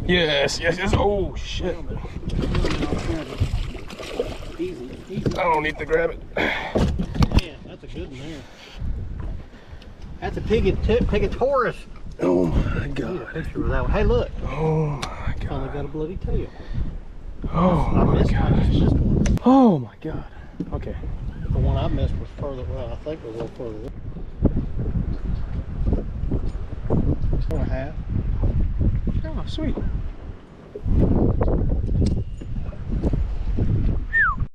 Yes, yes, yes. Oh, shit. Easy, easy. I don't need to grab it. Man, that's a good one there. That's a Pigataurus. Oh my Get a god. picture of that one. Hey, look. Oh my Finally god. got a bloody tail. Oh I my just missed gosh. one. Oh my god. Okay. The one I missed was further. Well, I think it was a little further. 4.5. Oh, sweet.